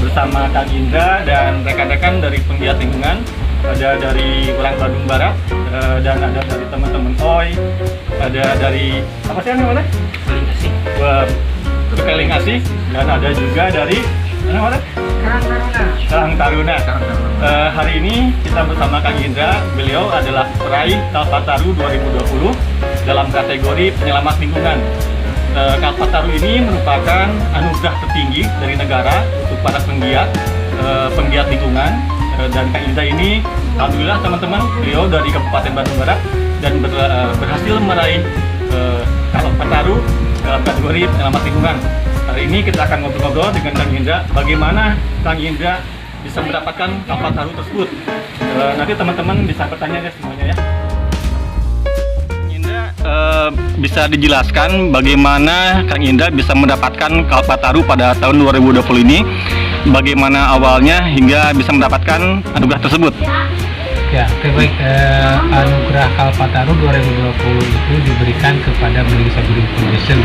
bersama Kang Indra dan rekan-rekan dari penggiat lingkungan. Ada dari orang Bandung Barat, dan ada dari teman-teman OI, ada dari apa sih namanya? Keling Asih, dan ada juga dari mana? Karang Taruna. Hari ini kita bersama Kang Indra. Beliau adalah peraih Kalpataru 2020 dalam kategori penyelamat lingkungan. Kalpataru ini merupakan anugerah tertinggi dari negara untuk para penggiat lingkungan. Dan Kang Indra ini, alhamdulillah teman-teman, beliau dari Kabupaten Bandung Barat dan berhasil meraih Kalpataru dalam kategori penyelamat lingkungan. Hari ini kita akan ngobrol-ngobrol dengan Kang Indra, bagaimana Kang Indra bisa mendapatkan Kalpataru tersebut. Nanti teman-teman bisa bertanya ya semuanya ya. Kang Indra, bisa dijelaskan bagaimana Kang Indra bisa mendapatkan Kalpataru pada tahun 2020 ini? Bagaimana awalnya hingga bisa mendapatkan anugerah tersebut? Ya, baik. Anugerah Kalpataru 2020 itu diberikan kepada Bening Saguling Foundation,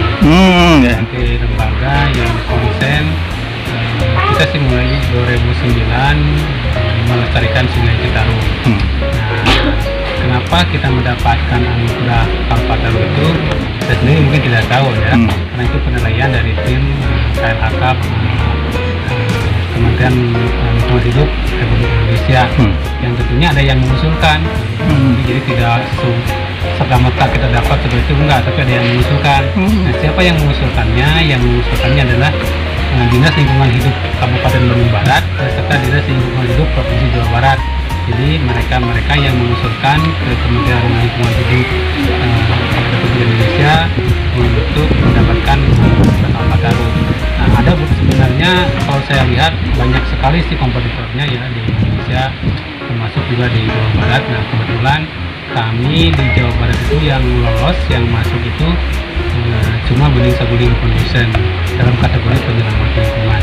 ya. Nanti lembaga yang konsen. Kita sih mulai 2009 melestarikan Sungai Citarum. Nah, kenapa kita mendapatkan anugerah Kalpataru itu? Saya sendiri mungkin tidak tahu ya, karena itu penilaian dari tim KLHK, Kementerian Lingkungan Hidup Republik Indonesia, yang tentunya ada yang mengusulkan. Jadi tidak serta-merta kita dapat seperti itu, enggak, tapi ada yang mengusulkan. Nah, siapa yang mengusulkannya? Yang mengusulkannya adalah Dinas Lingkungan Hidup Kabupaten Bandung Barat serta Dinas Lingkungan Hidup Provinsi Jawa Barat. Jadi mereka yang mengusulkan ke Kementerian Lingkungan Hidup Republik Indonesia untuk mendapatkan Kalpataru. Nah, ada sebenarnya kalau saya lihat banyak sekali sih kompetitornya ya di Indonesia, termasuk juga di Jawa Barat. Nah, kebetulan kami di Jawa Barat itu yang lolos, yang masuk itu cuma Bening Saguling Foundation dalam kategori penyelamat lingkungan.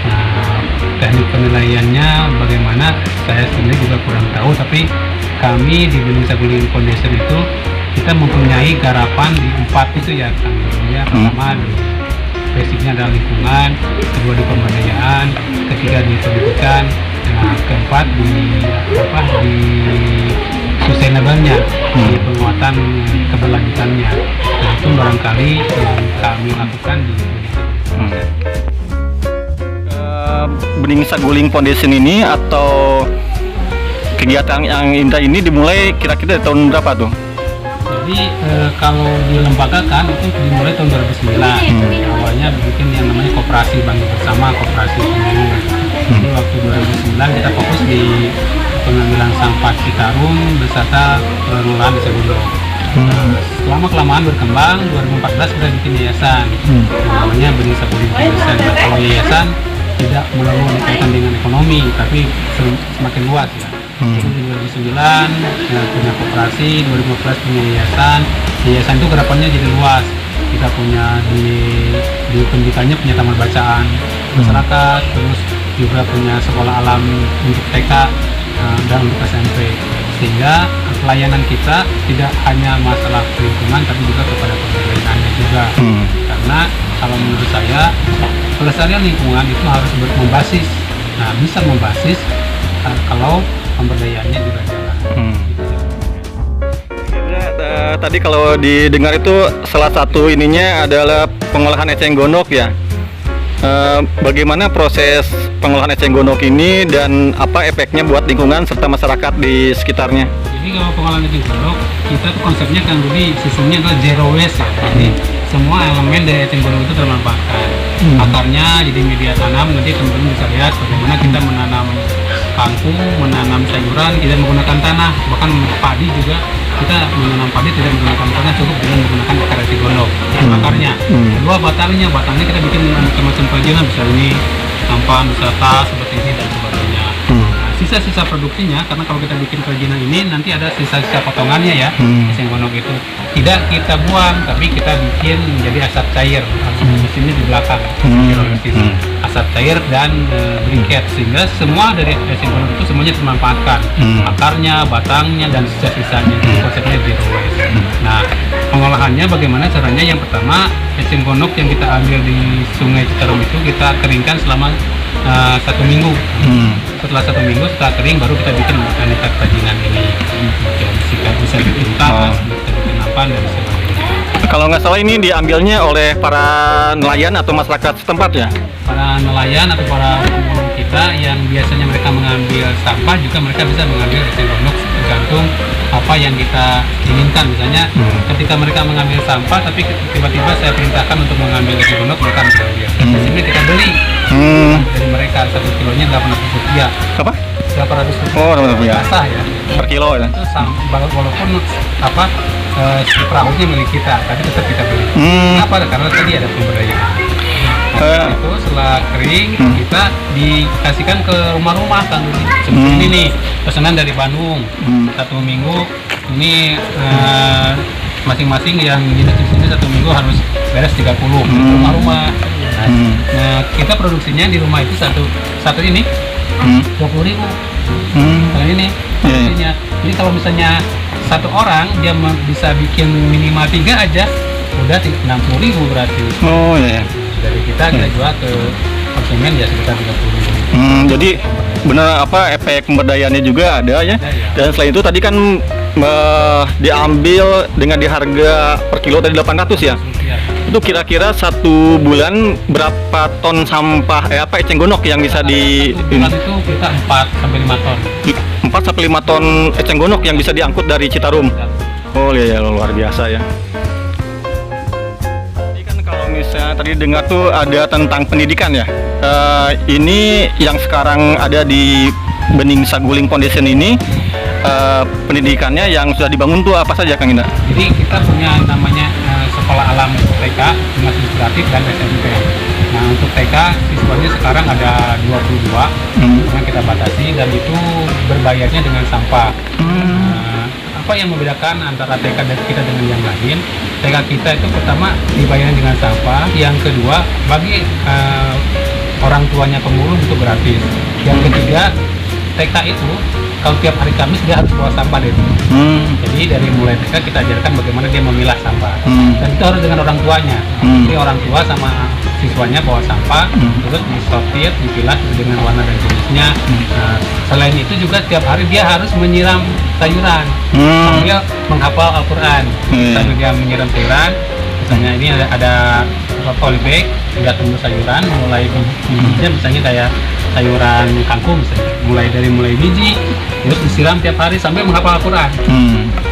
Nah, teknik penilaiannya bagaimana saya sendiri juga kurang tahu, tapi kami di Bening Saguling Foundation itu kita mempunyai garapan di 4 itu ya kan. Pertama basicnya adalah lingkungan, kedua di pemberdayaan, ketiga di pendidikan, nah keempat di sustainable-nya, di penguatan keberlanjutannya. Nah, itu barangkali yang kami lakukan di Bening Saguling Foundation ini atau kegiatan yang Indra ini dimulai kira-kira dari tahun berapa tuh? Jadi kalau dilembagakan itu dimulai tahun 2009. Awalnya bikin yang namanya koperasi Bangga Bersama, koperasi Pemilu. Jadi waktu 2009 kita fokus di pengambilan sampah Citarum beserta pengelolaan desa Gunung. Selama kelamaan berkembang, 2014 kita bikin yayasan, namanya Bening Saguling Foundation. Nah, kalau yayasan tidak melulu dikaitkan dengan ekonomi, tapi semakin luas ya. Jadi di 2009 punya koperasi, 2015 punya yayasan. Yayasan itu gerapannya jadi luas. Kita punya di pendidikannya punya taman bacaan masyarakat, terus juga punya sekolah alam untuk TK dan untuk SMP. Sehingga pelayanan kita tidak hanya masalah lingkungan, tapi juga kepada pemberdayaannya juga. Karena kalau menurut saya pelestarian lingkungan itu harus membasis. Nah, bisa membasis kalau pemberdayaannya juga jalan. Tadi kalau didengar itu salah satu ininya adalah pengolahan eceng gondok ya. Bagaimana proses pengolahan eceng gondok ini dan apa efeknya buat lingkungan serta masyarakat di sekitarnya? Jadi kalau pengolahan eceng gondok, kita tuh konsepnya kan lebih sistemnya adalah zero waste ya. Jadi semua elemen dari eceng gondok itu termanfaatkan. Akarnya jadi media tanam, nanti teman-teman bisa lihat bagaimana kita menanam kangkung, menanam sayuran, kita menggunakan tanah, bahkan padi juga kita menanam padi tidak menggunakan tanah, cukup dengan menggunakan akar eceng gondok. Akarnya. Kedua batangnya kita bikin macam-macam kerajinan, bisa ini nampan, bisa tas seperti ini dan sebagainya. Nah, sisa-sisa produksinya, karena kalau kita bikin kerajinan ini nanti ada sisa-sisa potongannya ya, eceng gondok itu tidak kita buang, tapi kita bikin menjadi asap cair. Mesinnya di belakang, asap cair dan briket, sehingga semua dari eceng gondok itu semuanya termanfaatkan. Akarnya, batangnya dan sisa-sisanya, itu konsepnya zero waste. Nah, pengolahannya bagaimana caranya? Yang pertama, eceng gondok yang kita ambil di Sungai Citarum itu kita keringkan selama 1 minggu. Setelah 1 minggu setelah kering baru kita bikin aneka kerajinan ini. Bisa bikin tas, bisa bikin nampan dan sebagainya. Kalau nggak salah ini diambilnya oleh para nelayan atau masyarakat setempat ya? Para nelayan atau para pemulung kita yang biasanya mereka mengambil sampah juga mereka bisa mengambil eceng gondok tergantung apa yang kita inginkan. Misalnya ketika mereka mengambil sampah tapi tiba-tiba saya perintahkan untuk mengambil eceng gondok, mereka mengambil. Biasanya kita beli dari mereka 1 kilonya 800 rupiah. Apa? 800 rupiah. Oh, 800 rupiah. Basah ya. Per kilo ya? Itu walaupun apa si perahunya milik kita, tapi tetap kita beli. Kenapa? Karena tadi ada pemberdayaan. Itu setelah kering kita dikasihkan ke rumah-rumah kan. Seperti ini nih, pesanan dari Bandung 1 minggu ini masing-masing yang jenis-jenis ini 1 minggu harus beres 30 rumah-rumah. Nah, kita produksinya di rumah itu satu ini 20.000. Kalau ini produksinya. Jadi kalau misalnya 1 orang dia bisa bikin minimal 3 aja udah 60.000 berarti. Oh iya. Dari kita jual ke konsumen ya sekitar 30.000. Jadi benar apa efek pemberdayaannya juga ada ya. Dan selain itu tadi kan diambil dengan di harga per kilo tadi 800 ya. Itu kira-kira 1 bulan berapa ton sampah eceng gondok yang bisa di bulan itu kita 4 sampai 5 ton. 4 sampai 5 ton eceng gondok yang bisa diangkut dari Citarum. Oh iya, luar biasa ya. Misalnya tadi dengar tuh ada tentang pendidikan ya. Ini yang sekarang ada di Bening Saguling Foundation ini pendidikannya yang sudah dibangun tuh apa saja Kang Indra? Jadi kita punya namanya sekolah alam TK, dinas inspiratif dan SMP. Nah untuk TK siswanya sekarang ada 22 yang kita batasi dan itu berbayarnya dengan sampah. Apa yang membedakan antara TK dan kita dengan yang lain? TK kita itu pertama dibayar dengan sampah, yang kedua bagi orang tuanya pemulung itu gratis. Yang ketiga TK itu kalau tiap hari Kamis dia harus bawa sampah deh. Jadi dari mulai TK kita ajarkan bagaimana dia memilah sampah. Dan itu harus dengan orang tuanya. Jadi orang tua sama siswanya bawa sampah, terus disortir, dipilah dengan warna dan jenisnya. Nah, selain itu juga tiap hari dia harus menyiram sayuran sambil menghafal Al-Quran. Sambil dia menyiram sayuran, misalnya ini ada polybag, udah tumbuh sayuran, mulai bijinya misalnya kayak sayuran kangkung misalnya, mulai biji, terus disiram tiap hari sambil menghafal Al-Quran.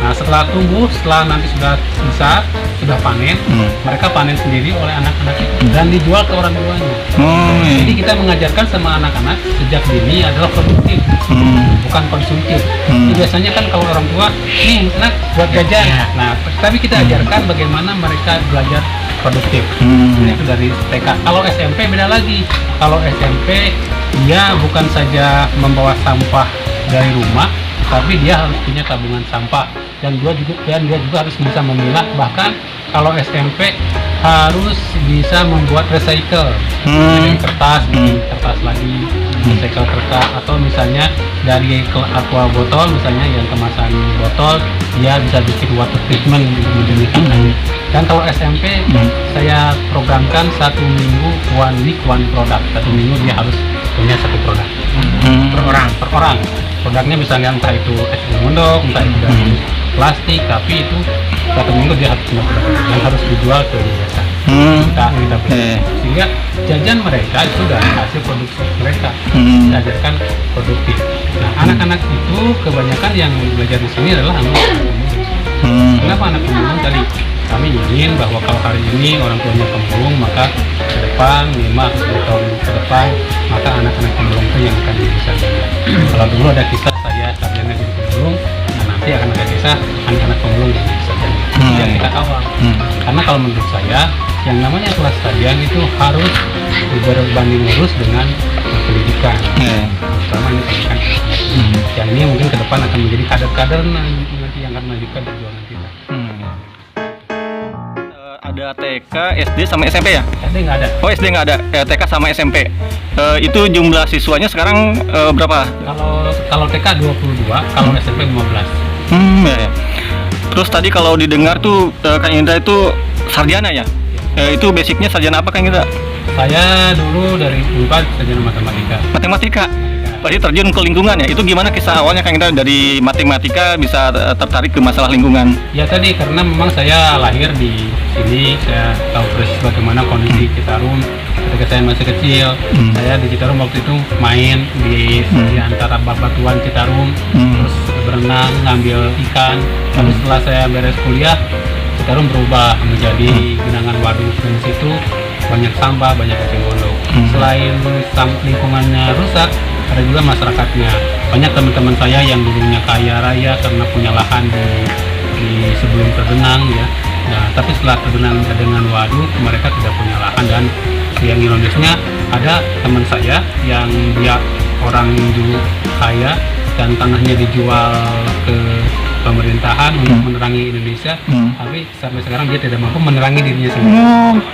Nah setelah tumbuh, setelah nanti sudah besar, sudah panen, mereka panen sendiri oleh anak-anak itu dan dijual ke orang tuanya. Jadi kita mengajarkan sama anak-anak sejak dini adalah produktif, bukan konsumtif. Jadi biasanya kan kalau orang tua, nih anak buat jajan. Nah tapi kita ajarkan bagaimana mereka belajar produktif. Itu dari TK. Kalau SMP beda lagi. Kalau SMP dia bukan saja membawa sampah dari rumah, tapi dia harus punya tabungan sampah dan dia juga harus bisa memilah. Bahkan kalau SMP harus bisa membuat recycle, dari kertas, bikin kertas lagi, recycle kertas, atau misalnya dari aqua botol misalnya yang kemasan botol dia bisa bikin water treatment gitu. Dan kalau SMP saya programkan 1 minggu 1 week 1 product. 1 minggu dia harus punya 1 produk per orang. Produknya misalnya entah itu eceng gondok, entah itu dari plastik, tapi itu 1 minggu dia harus punya produk dan harus dijual ke yayasan. Kita sehingga jajan mereka itu dari hasil produksi mereka. Kita ajarkan produktif. Nah anak-anak itu kebanyakan yang belajar di sini adalah anak-anak pemulung. Kenapa anak pemulung? Tadi kami ingin bahwa kalau hari ini orang tuanya pemulung, maka ke depan 5-10 tahun ke depan maka anak-anak pemulung itu yang akan jadi sarjana. Kalau dulu ada kisah saya sarjana jadi pemulung, nah nanti akan ada kisah anak-anak pemulung yang jadi sarjana. Yang kita kawal. Karena kalau menurut saya yang namanya kelas sarjana itu harus berbanding lurus dengan pendidikan. Terutama ini pendidikan. Yang ini mungkin ke depan akan menjadi kader-kader nanti yang akan melanjutkan perjuangan kita. Ada TK, SD sama SMP ya? SD nggak ada. Oh SD nggak ada, TK sama SMP. Itu jumlah siswanya sekarang berapa? Kalau TK 22, kalau SMP 15. Ya. Terus tadi kalau didengar tuh Kang Indra itu sarjana ya? Itu basicnya sarjana apa Kang Indra? Saya dulu dari Unpad sarjana matematika. Matematika. Berarti terjun ke lingkungan ya? Itu gimana kisah awalnya Kang Indra dari matematika bisa tertarik ke masalah lingkungan? Ya tadi karena memang saya lahir di sini, saya tahu persis bagaimana kondisi Citarum ketika saya masih kecil. Saya di Citarum waktu itu main di antara batuan Citarum, terus berenang, ngambil ikan. Lalu setelah saya beres kuliah, Citarum berubah menjadi genangan waduk, dan di situ banyak sampah, banyak eceng gondok. Selain lingkungannya rusak, ada juga masyarakatnya. Banyak teman-teman saya yang dulunya kaya raya karena punya lahan di sebelum tergenang ya. Nah, tapi setelah tergenang dengan waduk, mereka tidak punya lahan. Dan yang ironisnya, ada teman saya yang dia orang dulu kaya dan tanahnya dijual ke pemerintahan untuk menerangi Indonesia, tapi sampai sekarang dia tidak mampu menerangi dirinya sendiri.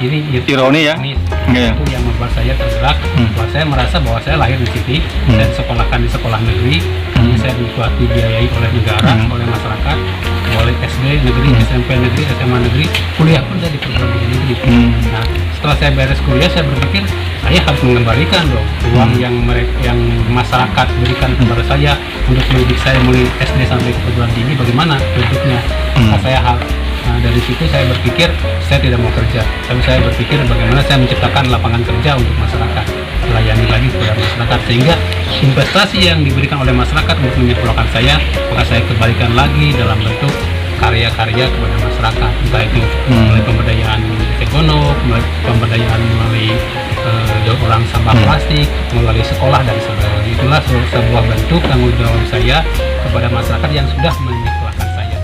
Ini ironi ya. Itu yang membuat saya tergerak. Bahwa saya merasa bahwa saya lahir di sini, saya disekolahkan di sekolah negeri, saya dibiayai oleh negara, oleh masyarakat, oleh SD negeri, SMP negeri, SMA negeri, kuliah pun saya di perguruan tinggi negeri. Nah, setelah saya beres kuliah, saya berpikir saya harus mengembalikan dong uang yang masyarakat berikan kepada saya untuk mendidik saya mulai SD sampai ke perguruan tinggi. Bagaimana bentuknya? Dari situ saya berpikir saya tidak mau kerja, tapi saya berpikir bagaimana saya menciptakan lapangan kerja untuk masyarakat, melayani lagi kepada masyarakat, sehingga investasi yang diberikan oleh masyarakat untuk menyekolahkan saya, maka saya kembalikan lagi dalam bentuk karya-karya kepada masyarakat, entah itu melalui pemberdayaan ekonomi, melalui pemberdayaan melalui orang sampah plastik, melalui sekolah dan sebagainya. Itulah sebuah bentuk tanggung jawab saya kepada masyarakat yang sudah menyekolahkan saya.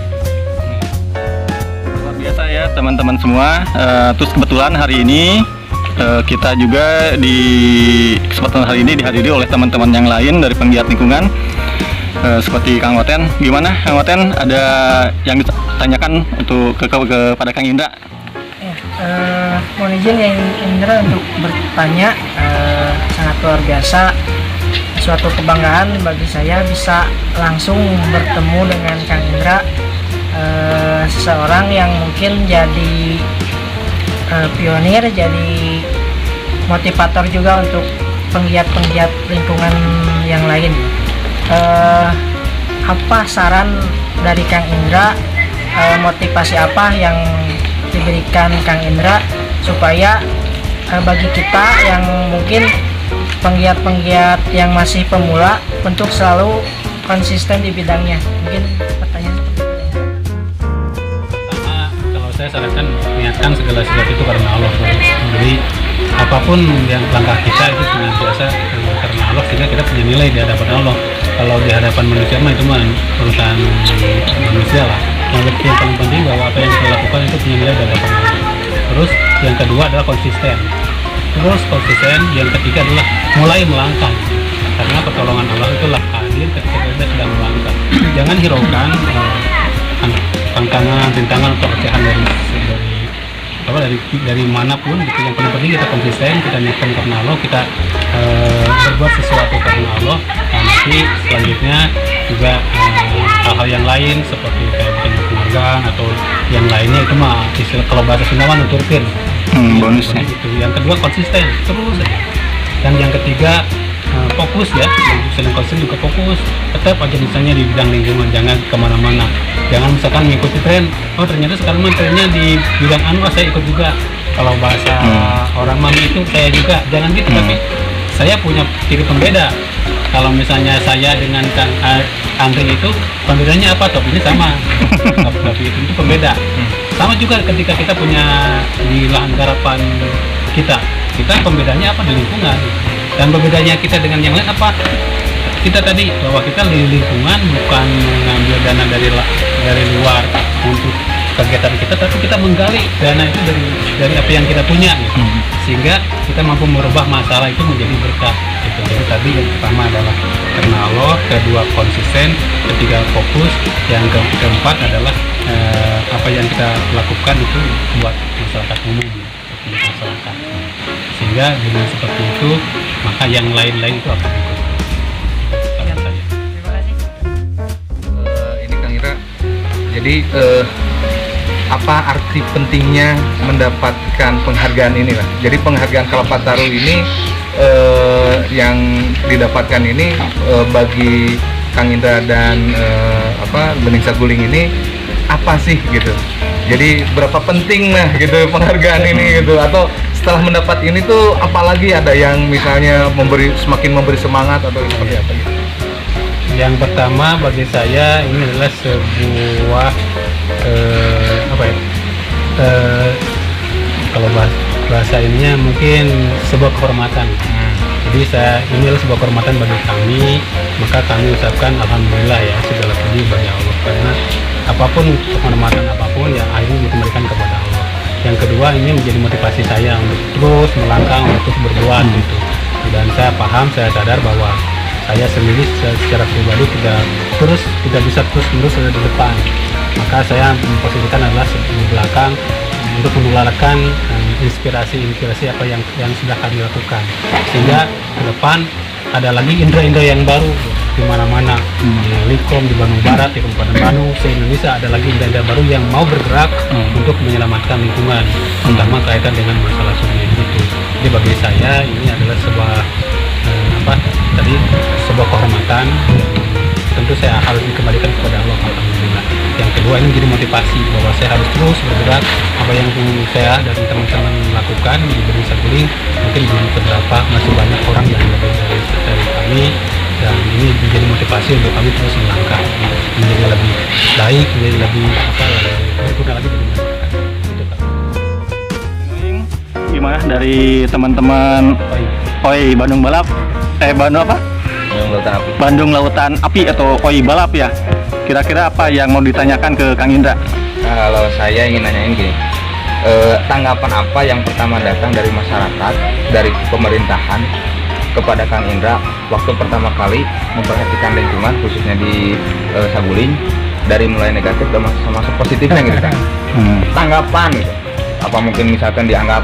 Luar biasa ya teman-teman semua. Terus kebetulan hari ini kita juga di kesempatan hari ini dihadiri oleh teman-teman yang lain dari penggiat lingkungan. Seperti Kang Waten, gimana Kang Waten? Ada yang ditanyakan untuk kepada Kang Indra? Mohon izin ya Indra untuk bertanya. Sangat luar biasa, suatu kebanggaan bagi saya bisa langsung bertemu dengan Kang Indra, seseorang yang mungkin jadi pionir, jadi motivator juga untuk penggiat-penggiat lingkungan yang lain. Apa saran dari Kang Indra, motivasi apa yang diberikan Kang Indra supaya bagi kita yang mungkin penggiat-penggiat yang masih pemula untuk selalu konsisten di bidangnya? Mungkin pertanyaan seperti itu. Pertama, kalau saya sarankan niatkan segala sesuatu itu karena Allah. Jadi apapun yang langkah kita itu senantiasa karena Allah, sehingga kita punya nilai di hadapan Allah. Kalau di hadapan manusia mah itu mah urusan manusia lah. Yang paling penting bahwa apa yang kita lakukan itu punya nilai di hadapan Allah. Terus yang kedua adalah konsisten. Yang ketiga adalah mulai melangkah. Karena pertolongan Allah itulah hadir ketika kita sedang melangkah. Jangan hiraukan tantangan, rintangan atau ocehan dari manapun gitu. Yang paling penting kita konsisten, kita niatkan karena Allah, kita berbuat sesuatu karena Allah. Nah, nanti selanjutnya juga hal-hal yang lain seperti kayak bikin penghargaan atau yang lainnya itu mah istilah kalau bahasa Sunda mah nuturkeun. Bonusnya itu. Yang kedua konsisten terus aja. Dan yang ketiga fokus ya, selain konsisten juga fokus, tetap aja misalnya di bidang lingkungan, jangan kemana-mana. Jangan misalkan mengikuti tren, oh ternyata sekarang trennya di bidang saya ikut juga. Kalau bahasa orang mami itu saya juga, jangan gitu. Tapi saya punya ciri pembeda. Kalau misalnya saya dengan Kang Andri itu pembedanya apa? Topinya sama, tapi itu pembeda. Sama juga ketika kita punya di lahan garapan kita pembedanya apa? Di lingkungan. Dan pembedanya kita dengan yang lain apa? Kita tadi bahwa kita di lingkungan bukan mengambil dana dari luar untuk kegiatan kita, tapi kita menggali dana itu dari apa yang kita punya gitu. Sehingga kita mampu merubah masalah itu menjadi berkah gitu. Jadi tadi yang pertama adalah karena Allah, kedua konsisten, ketiga fokus, yang keempat adalah apa yang kita lakukan itu buat masyarakat umum, untuk masyarakat. Sehingga dengan seperti itu maka yang lain-lain itu akan ikut. Terima kasih. Ini Kang Indra, Jadi apa arti pentingnya mendapatkan penghargaan ini lah? Jadi penghargaan Kalpataru ini yang didapatkan ini bagi Kang Indra dan Bening Saguling ini apa sih gitu? Jadi berapa penting lah gitu penghargaan ini gitu, atau setelah mendapat ini tuh apalagi ada yang misalnya semakin memberi semangat atau seperti apa gitu? Yang pertama bagi saya ini adalah sebuah kalau bahasa ininya mungkin sebuah kehormatan. Jadi ini adalah sebuah kehormatan bagi kami, maka kami ucapkan alhamdulillah ya, segala puji bagi Allah, karena apapun kehormatan apapun yang akhirnya dikembalikan kepada Allah. Yang kedua, ini menjadi motivasi saya untuk terus melangkah, untuk terus berbuat gitu. Dan saya paham, saya sadar bahwa saya sendiri secara pribadi tidak bisa terus ada di depan. Maka saya memposisikan adalah di belakang untuk menularkan inspirasi apa yang sudah kami lakukan, sehingga ke depan ada lagi Indra-Indra yang baru di mana-mana, di Likom, di Bandung Barat, di Kabupaten Bandung, se-Indonesia ada lagi Indra-Indra baru yang mau bergerak untuk menyelamatkan lingkungan, terutama kaitan dengan masalah sungai itu. Jadi bagi saya ini adalah sebuah kehormatan. Tentu saya harus dikembalikan kepada Allah, alhamdulillah. Yang kedua, ini menjadi motivasi bahwa saya harus terus bergerak. Apa yang saya dan teman-teman lakukan di Bening Saguling mungkin belum seberapa, masih banyak orang yang lebih dari kami, dan ini menjadi motivasi untuk kami terus melangkah menjadi lebih baik, menjadi lebih berguna lagi bagi masyarakat. Itu, Pak. Gimana dari teman-teman OI Bandung Balap? Bandung apa? Bandung Lautan Api atau OI Balap ya. Kira-kira apa yang mau ditanyakan ke Kang Indra? Kalau saya ingin nanyain gini, tanggapan apa yang pertama datang dari masyarakat, dari pemerintahan kepada Kang Indra waktu pertama kali memperhatikan lingkungan, khususnya di Saguling, dari mulai negatif dan masuk positifnya gitu kan? Tanggapan gitu. Apa mungkin misalkan dianggap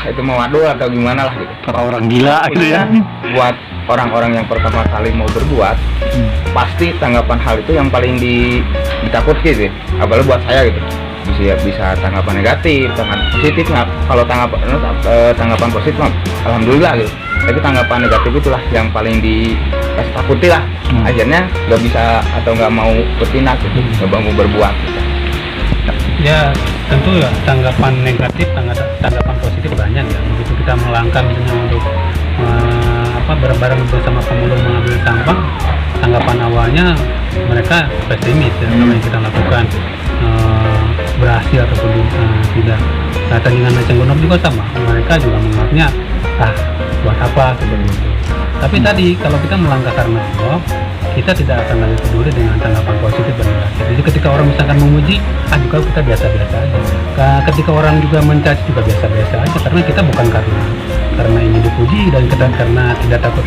itu mau waduh atau gimana lah gitu? Orang gila gitu ya. Buat orang-orang yang pertama kali mau berbuat, pasti tanggapan hal itu yang paling ditakutkan gitu. Apalagi buat saya gitu. Bisa tanggapan negatif, tanggapan positif nggak? Kalau tanggapan positif mah alhamdulillah gitu. Tapi tanggapan negatif itulah yang paling dikasih takuti lah. Akhirnya nggak bisa atau nggak mau bertindak gitu, nggak mau berbuat gitu. Ya tentu ya, tanggapan negatif, tanggapan positif banyak ya. Begitu kita melangkah misalnya untuk bareng-bareng bersama pemulung mengambil sampah, tanggapan awalnya mereka pesimis ya, kalau yang kita lakukan berhasil ataupun tidak. Nah, dengan Cengonop juga sama, mereka juga menganggapnya buat apa seperti itu. Tapi tadi kalau kita melangkah karena Allah, kita tidak akan lagi peduli dengan tanggapan positif dan negatif. Jadi ketika orang misalkan memuji, juga kita biasa-biasa aja. Ketika orang juga mencaci juga biasa-biasa aja, karena kita bukan karena ingin dipuji dan karena tidak takut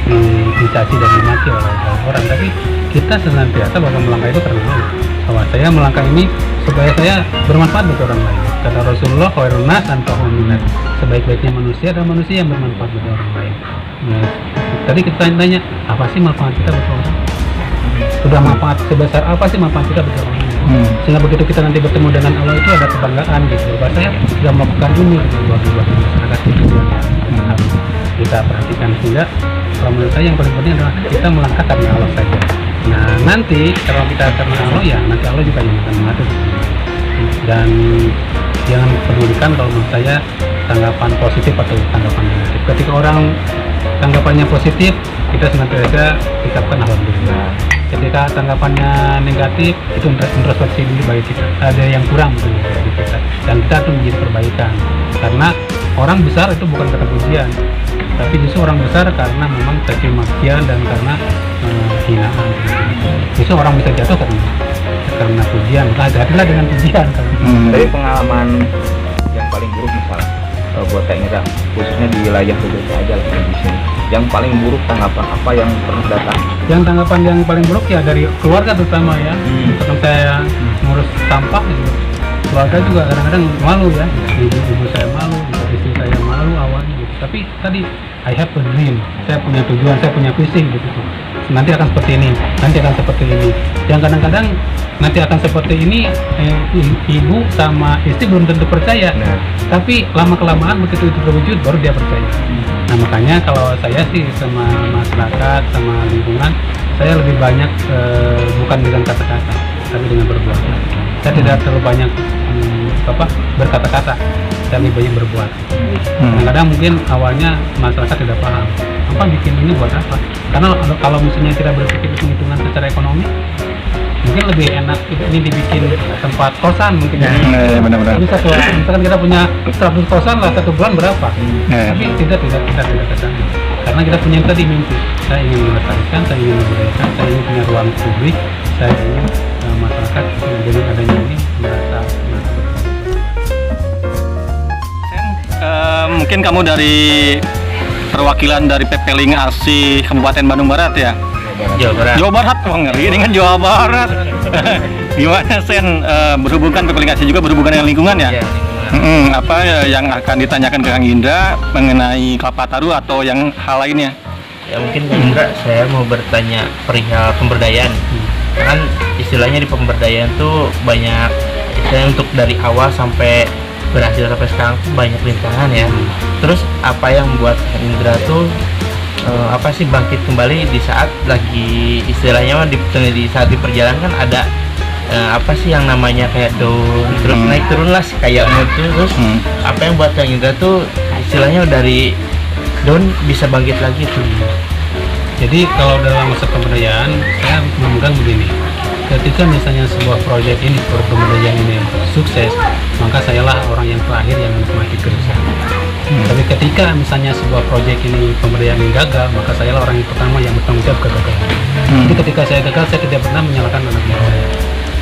dicaci dan dimaki oleh orang, tapi kita senantiasa bakal melangkah itu karena Allah. Bahwa saya melangkah ini supaya saya bermanfaat bagi orang lain. Kata Rasulullah, khairun nas anfa'uhum linnas. Sebaik-baiknya manusia adalah manusia yang bermanfaat bagi orang lain. Nah, tadi kita tanya, apa sih manfaat kita bagi orang? Sudah manfaat sebesar apa sih manfaat kita bagi orang lain? Sehingga begitu kita nanti bertemu dengan Allah itu ada kebanggaan gitu. Bahwa saya sudah melakukan ini gitu, buat masyarakat itu yang harus kita perhatikan. Sehingga kalau menurut saya yang paling penting adalah kita melangkah karena Allah saja. Nah, nanti kalau kita karena Allah, ya nanti Allah juga yang akan mengatur. Dan jangan pedulikan kalau menurut saya tanggapan positif atau tanggapan negatif. Ketika orang tanggapannya positif, kita senantiasa ucapkan alhamdulillah. Ketika tanggapannya negatif, itu introspeksi dulu bagi kita. Ada yang kurang bagi kita, dan kita tuh menjadi perbaikan. Karena orang besar itu bukan karena pujian, tapi justru orang besar karena memang caci makian dan karena hinaan. Justru orang bisa jatuh karena pujian. Hati-hatilah dengan pujian. Dari pengalaman yang paling buruk misalnya buat Kak Indra, khususnya di wilayah Kudus aja lah di sini, yang paling buruk tanggapan apa yang pernah datang? Yang tanggapan yang paling buruk ya dari keluarga terutama ya. Setelah saya ngurus sampah gitu, keluarga juga kadang-kadang malu ya. Ibu saya malu, istri saya malu awalnya gitu. Tapi tadi I have a dream, saya punya tujuan, saya punya visi gitu. Nanti akan seperti ini, nanti akan seperti ini. Yang kadang-kadang nanti akan seperti ini, ibu sama istri belum tentu percaya. Tapi lama-kelamaan begitu itu terwujud baru dia percaya. Nah makanya kalau saya sih sama masyarakat, sama lingkungan, saya lebih banyak bukan dengan kata-kata, tapi dengan berbuat. Saya tidak terlalu banyak berkata-kata, saya lebih banyak berbuat. Kadang-kadang mungkin awalnya masyarakat tidak paham, apa bikin ini buat apa? Karena kalau misalnya kita berpikir hitungan secara ekonomi, mungkin lebih enak ini dibikin tempat kosan mungkin. Benar-benar. Bisa misalkan kita punya 100 kosan lah, 1 bulan berapa? Tapi tidak ke sana. Karena kita punya tadi mimpi. Saya ingin melestarikan, saya ingin memberdayakan, saya ingin punya ruang publik, saya ingin masyarakat dengan adanya ini merasa mungkin kamu dari perwakilan dari PPLING ARSI Kabupaten Bandung Barat ya? Jawa Barat, wah ngeri ini kan Jawa Barat. Gimana Sen, berhubungan PPLING ARSI juga berhubungan dengan lingkungan ya? Apa yang akan ditanyakan ke Kang Indra mengenai Kelapa Taru atau yang hal lainnya? Ya mungkin Kang Indra, saya mau bertanya perihal pemberdayaan. Kan istilahnya di pemberdayaan tuh banyak, istilahnya untuk dari awal sampai berhasil sampai sekarang tuh banyak rintangan ya. Terus apa yang membuat Kang Indra tuh apa sih bangkit kembali di saat lagi istilahnya di saat di perjalanan kan ada apa sih yang namanya kayak down terus naik turun lah kayak gitu. Terus apa yang buat Kang Indra tuh istilahnya dari down bisa bangkit lagi tuh? Jadi kalau dalam masa pemberdayaan saya memegang begini, ketika misalnya sebuah proyek ini, pemberdayaan ini sukses, maka sayalah orang yang terakhir yang menikmati kesusahan. Tapi ketika misalnya sebuah proyek ini pemberdayaan ini gagal, maka sayalah orang yang pertama yang bertanggung jawab kegagalan. Jadi ketika saya gagal, saya tidak pernah menyalahkan anak buah saya.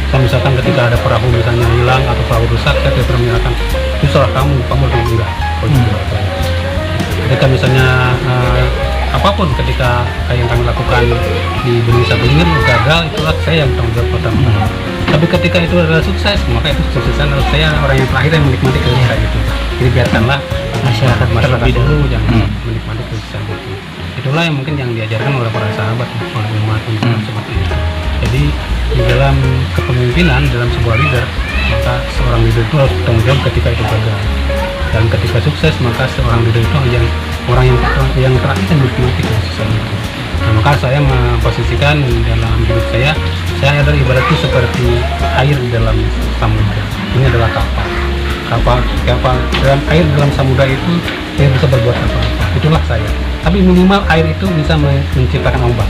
Saya misalkan ketika ada perahu misalnya hilang atau perahu rusak, saya tidak pernah menyalahkan itu salah kamu enggak. Ketika misalnya apapun ketika yang kami lakukan di Benisa Belir gagal, itulah saya yang bertanggung jawab pertama. Tapi ketika itu adalah sukses, maka itu kesuksesan harus saya orang yang terakhir yang menikmati kesuksesan itu. Jadi biarkanlah masyarakat dulu yang menikmati kesuksesan itu. Itulah yang mungkin yang diajarkan oleh para sahabat, oleh umat seperti itu. Jadi di dalam kepemimpinan, dalam sebuah leader, maka seorang leader itu harus bertanggung jawab ketika itu gagal. Dan ketika sukses, maka seorang leader itu yang orang yang terakhir yang menikmati kesuksesan itu. Nah, maka saya memposisikan dalam hidup saya adalah ibaratnya seperti air di dalam samudra. Ini adalah kapal dalam air dalam samudra itu tidak bisa berbuat apa-apa. Itulah saya. Tapi minimal air itu bisa menciptakan ombak.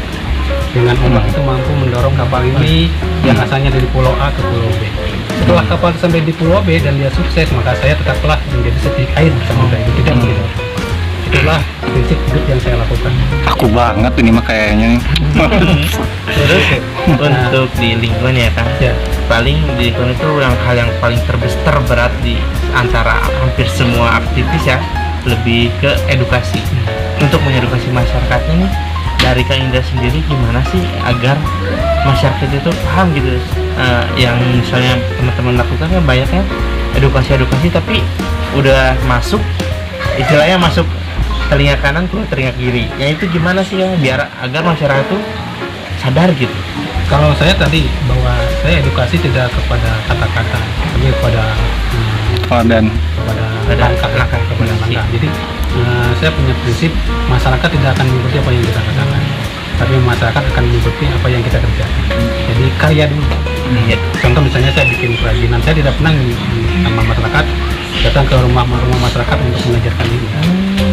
Dengan ombak itu mampu mendorong kapal ini yang asalnya dari pulau A ke pulau B. Setelah kapal sampai di pulau B dan dia sukses, maka saya tetaplah menjadi setitik air di samudra itu, tidak begitu. Itulah prinsip hidup yang saya lakukan. Aku banget ini mah kayaknya nih. Terus untuk di lingkungan ya Kang, paling di lingkungan itu hal yang paling terberat di antara hampir semua aktivis ya, lebih ke edukasi. Untuk mengedukasi masyarakatnya nih, dari Kang Indra sendiri gimana sih agar masyarakat itu paham gitu? Yang misalnya teman-teman lakukan kan banyak kan edukasi tapi udah masuk istilahnya masuk telinga kanan keluar telinga kiri. Yang itu gimana sih ya biar agar masyarakat itu sadar gitu? Kalau saya tadi bahwa saya edukasi tidak kepada kata-kata, tapi kepada langkah. Jadi saya punya prinsip masyarakat tidak akan mengikuti apa yang kita katakan, tapi masyarakat akan mengikuti apa yang kita kerjakan. Jadi karya dulu. Contoh misalnya saya bikin kerajinan, saya tidak pernah sama masyarakat datang ke rumah masyarakat untuk mengajarkan ini.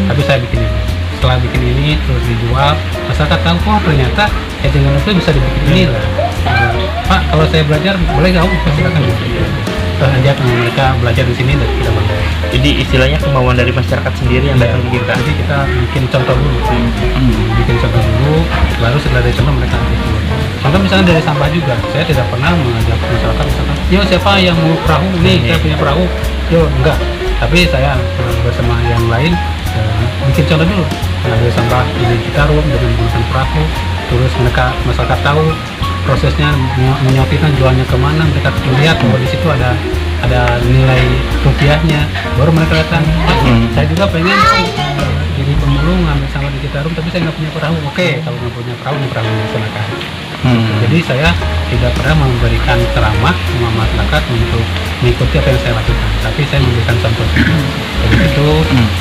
Tapi saya bikin ini. Setelah bikin ini terus dijual, masyarakat tahu kok ternyata dengan itu bisa dibikin ini lah. Pak, kalau saya belajar boleh nggak? Silakan. Terus ajak mereka belajar di sini dan kita belajar. Jadi istilahnya kemauan dari masyarakat sendiri yang datang ke kita. Jadi kita bikin contoh dulu, bikin contoh dulu, lalu setelah dari contoh mereka ambil dulu. Contoh misalnya dari sampah juga, saya tidak pernah mengajak masyarakat misalkan, yo siapa yang mau perahu nih, saya punya perahu, yo enggak. Tapi saya bersama yang lain bikin contoh dulu, mengambil sampah di Citarum dengan menggunakan perahu, terus masyarakat tahu prosesnya menyotikan jualnya kemana, mereka melihat bahwa di situ ada nilai rupiahnya, baru mereka datang. Saya juga pengen jadi pemulung ngambil sampah di Citarum, tapi saya nggak punya perahu. Oke, kalau nggak punya perahu, ini perahu silakan. Jadi saya tidak pernah memberikan ceramah sama masyarakat untuk mengikuti apa yang saya lakukan, tapi saya memberikan contoh. Jadi itu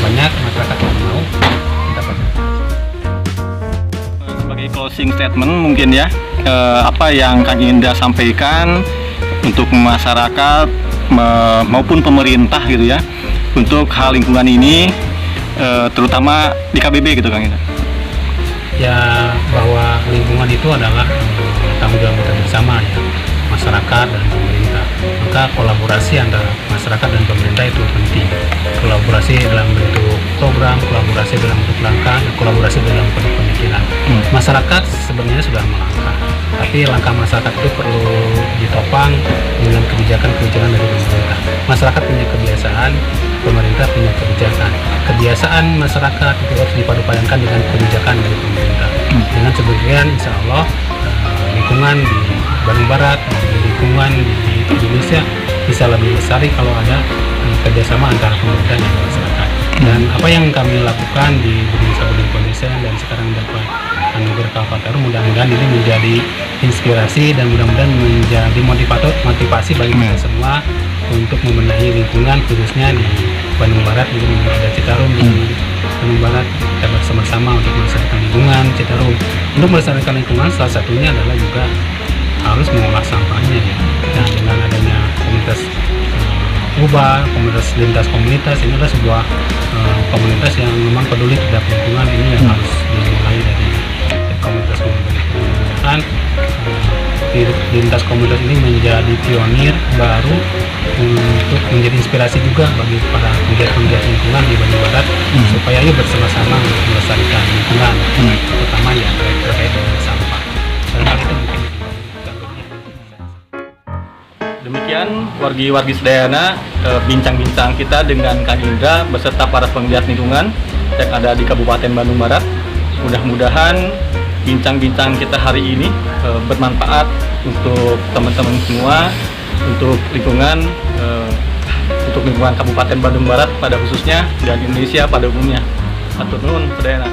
banyak masyarakat yang mau mendapatkan. Sebagai closing statement mungkin ya, apa yang Kang Indra sampaikan untuk masyarakat maupun pemerintah gitu ya, untuk hal lingkungan ini, terutama di KBB gitu Kang Indra. Ya, bahwa lingkungan itu adalah tanggung jawab kita bersama ya, masyarakat dan pemerintah. Maka kolaborasi antara masyarakat dan pemerintah itu penting. Kolaborasi dalam bentuk program, kolaborasi dalam bentuk langkah, kolaborasi dalam bentuk pemikiran. Masyarakat sebenarnya sudah melangkah, tapi langkah masyarakat itu perlu ditopang dengan kebijakan-kebijakan dari pemerintah. Masyarakat punya kebiasaan, pemerintah punya kebijakan. Kebiasaan masyarakat itu harus dipadupadankan dengan kebijakan dari pemerintah. Dengan sebagian insya Allah lingkungan di Bandung Barat, lingkungan di Indonesia bisa lebih lestari kalau ada kerjasama antara pemerintah dan masyarakat. Dan apa yang kami lakukan di Desa Budin Foundation dan sekarang dapat anugerah Kalpataru, mudah-mudahan ini menjadi inspirasi dan mudah-mudahan menjadi motivasi bagi kita semua untuk membenahi lingkungan, khususnya di Bandung Barat, di Citarum, di Bandung Barat. Kita bersama-sama untuk melestarikan lingkungan Citarum. Untuk melestarikan lingkungan, salah satunya adalah juga harus mengolah sampahnya ya. Nah, dengan adanya komunitas komunitas lintas komunitas, ini adalah sebuah komunitas yang memang peduli terhadap lingkungan. Ini yang harus dimulai dari komunitas lingkungan. Lintas komunitas ini menjadi pionir baru untuk menjadi inspirasi juga bagi para penggiat-penggiat lingkungan di Bandung Barat, supaya yuk bersama-sama untuk melestarikan lingkungan, terutama ya terkait dengan sampah. Hal itu mungkin demikian wargi-wargi sedayana, bincang-bincang kita dengan Kang Indra beserta para penggiat lingkungan yang ada di Kabupaten Bandung Barat. Mudah-mudahan bincang-bincang kita hari ini bermanfaat untuk teman-teman semua, untuk lingkungan Kabupaten Bandung Barat pada khususnya dan Indonesia pada umumnya. Hatur nuhun sedayana.